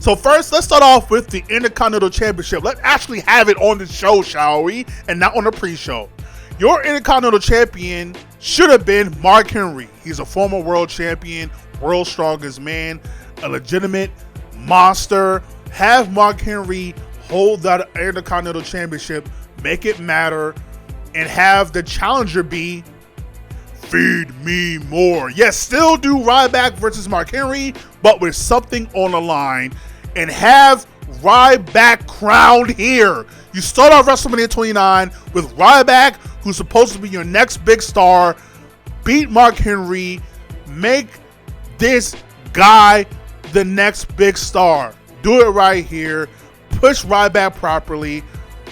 So first, let's start off with the Intercontinental Championship. Let's actually have it on the show, shall we? And not on the pre-show. Your Intercontinental Champion should have been Mark Henry. He's a former world champion, world's strongest man, a legitimate monster. Have Mark Henry hold that Intercontinental Championship, make it matter, and have the challenger be Feed Me More. Yes, still do Ryback versus Mark Henry, but with something on the line, and have Ryback crowned here. You start off WrestleMania 29 with Ryback, who's supposed to be your next big star. Beat Mark Henry. Make this guy the next big star. Do it right here. Push Ryback properly.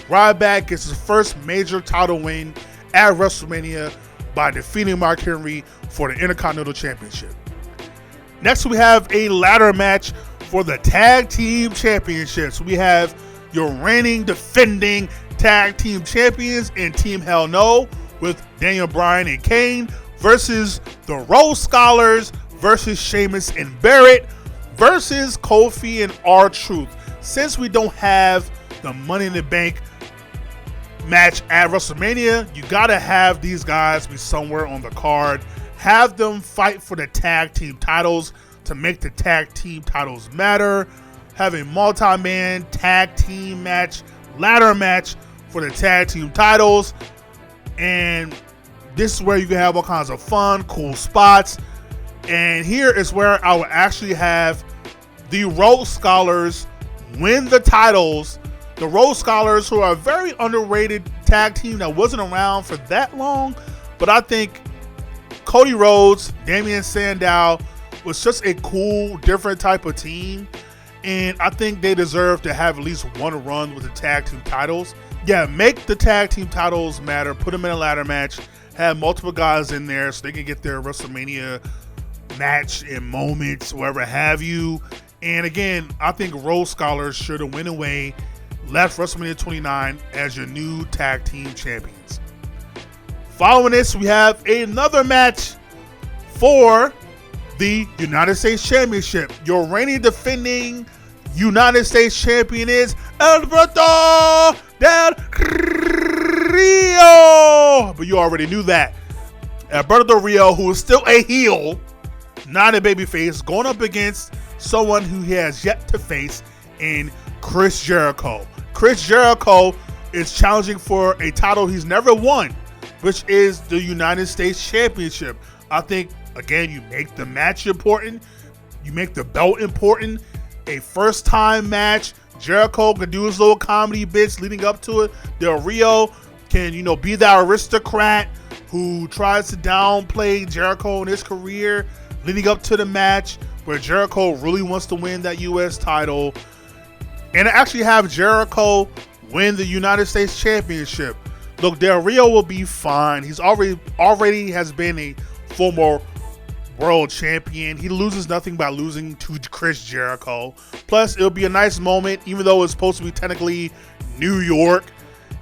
Ryback gets his first major title win at WrestleMania by defeating Mark Henry for the Intercontinental Championship. Next, we have a ladder match for the Tag Team Championships. We have your reigning, defending Tag Team Champions in Team Hell No with Daniel Bryan and Kane versus the Rose Scholars versus Sheamus and Barrett versus Kofi and R-Truth. Since we don't have the Money in the Bank match at WrestleMania, you gotta have these guys be somewhere on the card. Have them fight for the tag team titles to make the tag team titles matter. Have a multi-man tag team match, ladder match for the tag team titles. And this is where you can have all kinds of fun, cool spots. And here is where I will actually have the Rhodes Scholars win the titles. The Rhodes Scholars, who are a very underrated tag team that wasn't around for that long, but I think Cody Rhodes, Damian Sandow was just a cool, different type of team, and I think they deserve to have at least one run with the tag team titles. Yeah, make the tag team titles matter, put them in a ladder match, have multiple guys in there so they can get their WrestleMania match and moments, whatever have you. And again, I think Rhodes Scholars should have went away, left WrestleMania 29 as your new tag team champions. Following this, we have another match for the United States Championship. Your reigning, defending United States champion is Alberto Del Rio. But you already knew that. Alberto Del Rio, who is still a heel, not a babyface, going up against someone who he has yet to face in Chris Jericho. Chris Jericho is challenging for a title he's never won, which is the United States Championship. I think, again, you make the match important. You make the belt important. A first-time match. Jericho can do his little comedy bits leading up to it. Del Rio can, be that aristocrat who tries to downplay Jericho in his career leading up to the match where Jericho really wants to win that U.S. title. And actually have Jericho win the United States Championship. Look, Del Rio will be fine. He's already has been a former world champion. He loses nothing by losing to Chris Jericho. Plus, it'll be a nice moment, even though it's supposed to be technically New York,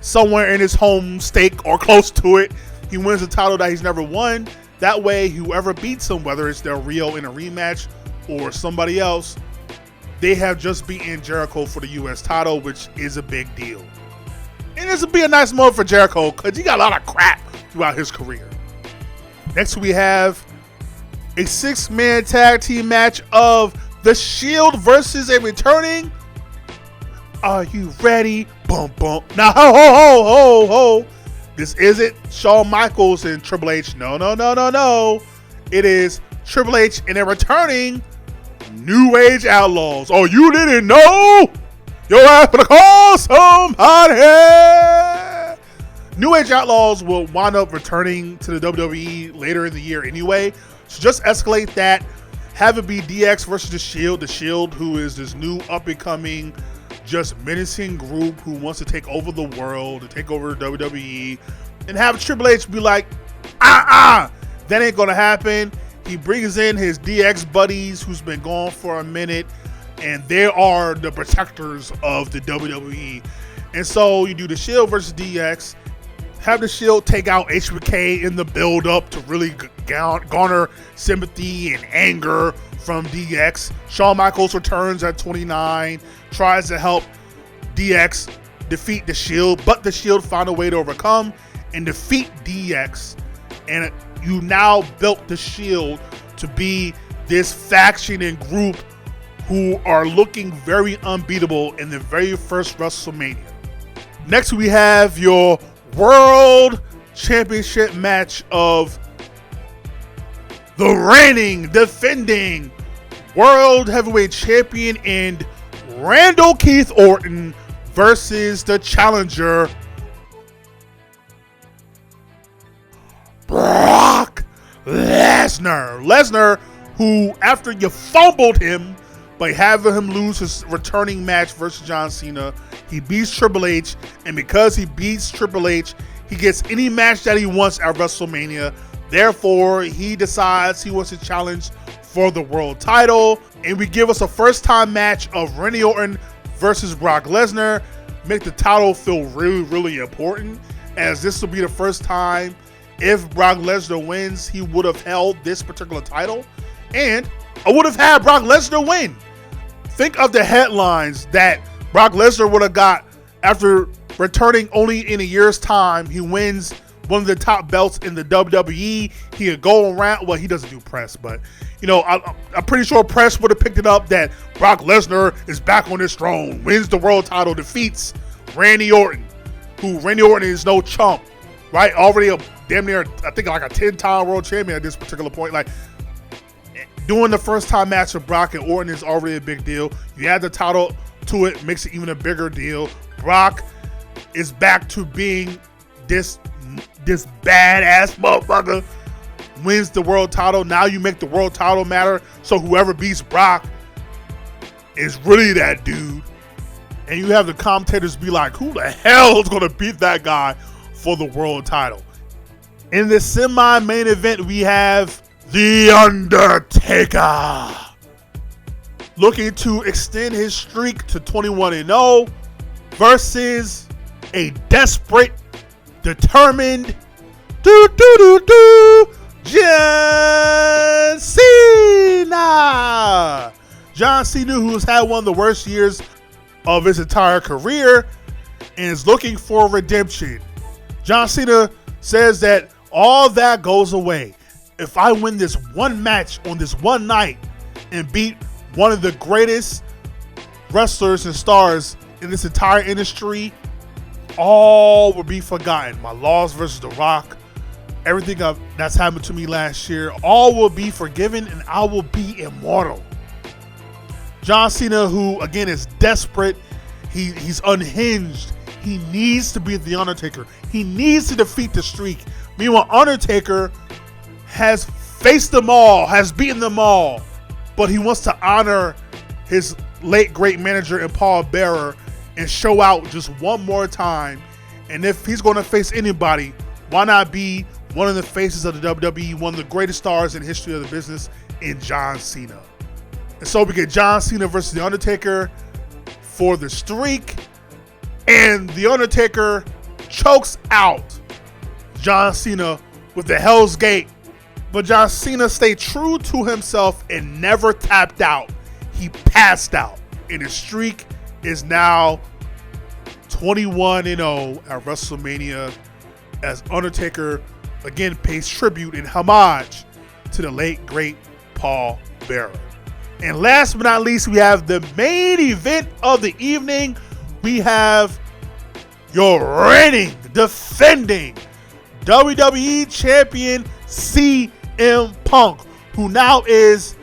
somewhere in his home state or close to it. He wins a title that he's never won. That way, whoever beats him, whether it's Del Rio in a rematch or somebody else, they have just beaten Jericho for the U.S. title, which is a big deal. And this will be a nice moment for Jericho because he got a lot of crap throughout his career. Next, we have a 6-man tag team match of The Shield versus a returning. Are you ready? Bum, bum. Now, ho. This isn't Shawn Michaels and Triple H. No. It is Triple H and a returning New Age Outlaws. Oh, you didn't know? You'll have to call somebody. New Age Outlaws will wind up returning to the WWE later in the year anyway. So just escalate that. Have it be DX versus The Shield. The Shield, who is this new up-and-coming, just menacing group who wants to take over the world, to take over WWE. And have Triple H be like, that ain't going to happen. He brings in his DX buddies who's been gone for a minute, and they are the protectors of the WWE. And so you do the Shield versus DX, have the Shield take out HBK in the build-up to really garner sympathy and anger from DX. Shawn Michaels returns at 29, tries to help DX defeat the Shield, but the Shield found a way to overcome and defeat DX. And you now built the Shield to be this faction and group who are looking very unbeatable in the very first WrestleMania. Next, we have your World Championship match of the reigning, defending World Heavyweight Champion and Randall Keith Orton versus the challenger Brock Lesnar. Lesnar, who after you fumbled him by having him lose his returning match versus John Cena, he beats Triple H, and because he beats Triple H, he gets any match that he wants at WrestleMania. Therefore, he decides he wants to challenge for the world title, and we give us a first-time match of Randy Orton versus Brock Lesnar. Make the title feel really, really important, as this will be the first time if Brock Lesnar wins, he would have held this particular title, and I would have had Brock Lesnar win. Think of the headlines that Brock Lesnar would have got after returning only in a year's time. He wins one of the top belts in the WWE. He could go around, well, he doesn't do press, but you know, I'm pretty sure press would have picked it up that Brock Lesnar is back on his throne, wins the world title, defeats Randy Orton, who Randy Orton is no chump, right? Already a damn near, I think like a 10-time world champion at this particular point. Like, doing the first time match with Brock and Orton is already a big deal. You add the title to it, makes it even a bigger deal. Brock is back to being this badass motherfucker, wins the world title. Now you make the world title matter, so whoever beats Brock is really that dude. And you have the commentators be like, who the hell is going to beat that guy for the world title? In the semi-main event, we have The Undertaker, looking to extend his streak to 21-0 versus a desperate, determined John Cena. John Cena, who has had one of the worst years of his entire career and is looking for redemption. John Cena says that all that goes away if I win this one match on this one night and beat one of the greatest wrestlers and stars in this entire industry. All will be forgotten. My loss versus The Rock, everything that's happened to me last year, all will be forgiven and I will be immortal. John Cena, who again is desperate, he's unhinged. He needs to beat The Undertaker. He needs to defeat the streak. Meanwhile, Undertaker has faced them all, has beaten them all, but he wants to honor his late great manager in Paul Bearer and show out just one more time. And if he's going to face anybody, why not be one of the faces of the WWE, one of the greatest stars in the history of the business, in John Cena? And so we get John Cena versus The Undertaker for the streak, and The Undertaker chokes out John Cena with the Hell's Gate. But John Cena stayed true to himself and never tapped out. He passed out, and his streak is now 21-0 at WrestleMania, as Undertaker again pays tribute and homage to the late great Paul Bearer. And last but not least, we have the main event of the evening. We have your reigning, defending WWE Champion CM Punk, who now is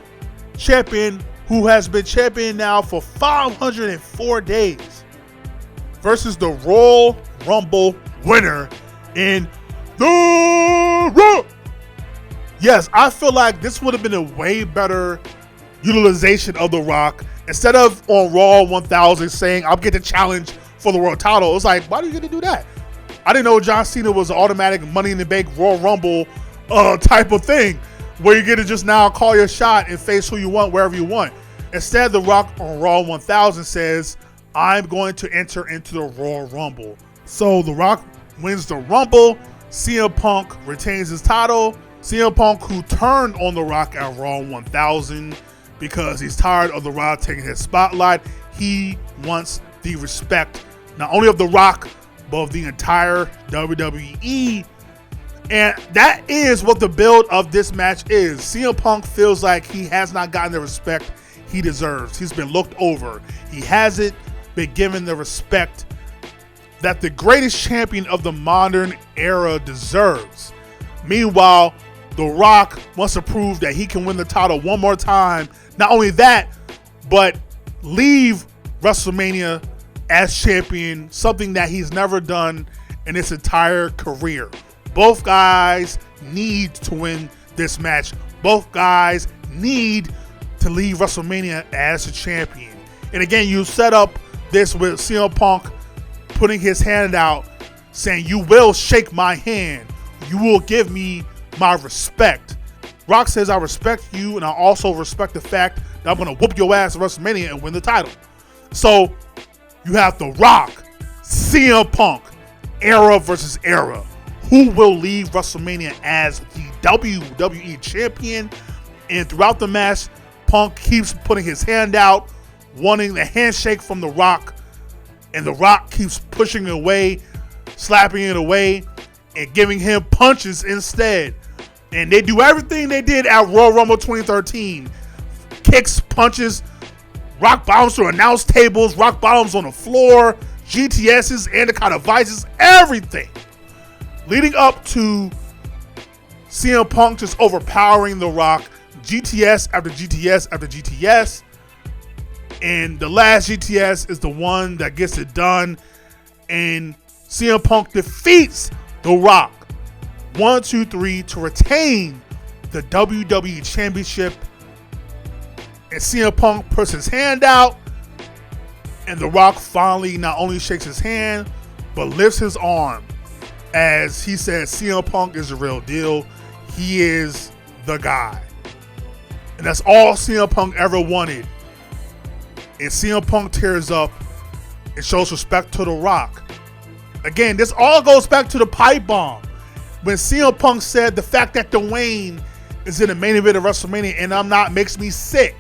champion, who has been champion now for 504 days, versus the Royal Rumble winner in The Rock. Yes, I feel like this would have been a way better utilization of The Rock. Instead of on Raw 1000 saying, I'll get the challenge for the world title, it's like, why do you get to do that? I didn't know John Cena was an automatic Money in the Bank Royal Rumble type of thing, where you get to just now call your shot and face who you want wherever you want. Instead, The Rock on Raw 1000 says, I'm going to enter into the Royal Rumble. So The Rock wins the Rumble. CM Punk retains his title. CM Punk, who turned on The Rock at Raw 1000, because he's tired of The Rock taking his spotlight. He wants the respect, not only of The Rock, but of the entire WWE. And that is what the build of this match is. CM Punk feels like he has not gotten the respect he deserves. He's been looked over. He hasn't been given the respect that the greatest champion of the modern era deserves. Meanwhile, The Rock wants to prove that he can win the title one more time. Not only that, but leave WrestleMania as champion, something that he's never done in his entire career. Both guys need to win this match. Both guys need to leave WrestleMania as a champion. And again, you set up this with CM Punk putting his hand out, saying, "You will shake my hand. You will give me my respect." Rock says, "I respect you, and I also respect the fact that I'm going to whoop your ass at WrestleMania and win the title." So you have The Rock, CM Punk, era versus era. Who will leave WrestleMania as the WWE champion? And throughout the match, Punk keeps putting his hand out, wanting the handshake from The Rock, and The Rock keeps pushing it away, slapping it away, and giving him punches instead. And they do everything they did at Royal Rumble 2013. Kicks, punches, rock bottoms to announce tables, rock bottoms on the floor, GTSs, Intercontinental vices, everything. Leading up to CM Punk just overpowering The Rock, GTS after GTS after GTS. And the last GTS is the one that gets it done. And CM Punk defeats The Rock 1, 2, 3 to retain the WWE Championship. And CM Punk puts his hand out. And The Rock finally not only shakes his hand, but lifts his arm. As he says, CM Punk is the real deal. He is the guy. And that's all CM Punk ever wanted. And CM Punk tears up and shows respect to The Rock. Again, this all goes back to the pipe bomb. When CM Punk said the fact that Dwayne is in the main event of WrestleMania and I'm not makes me sick.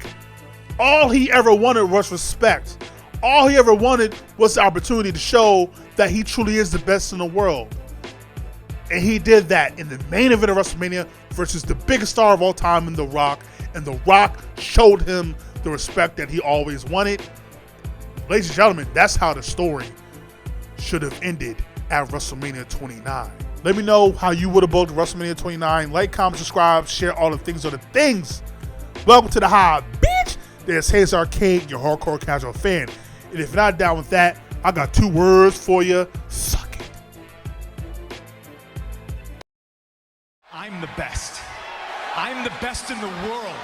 All he ever wanted was respect. All he ever wanted was the opportunity to show that he truly is the best in the world. And he did that in the main event of WrestleMania versus the biggest star of all time in The Rock. And The Rock showed him the respect that he always wanted. Ladies and gentlemen, that's how the story should have ended at WrestleMania 29. Let me know how you would have booked WrestleMania 29. Like, comment, subscribe, share all the things are the things. Welcome to the High, bitch. There's Hayes Arcade, your hardcore casual fan. And if you're not down with that, I got 2 words for you. Suck it. I'm the best. I'm the best in the world.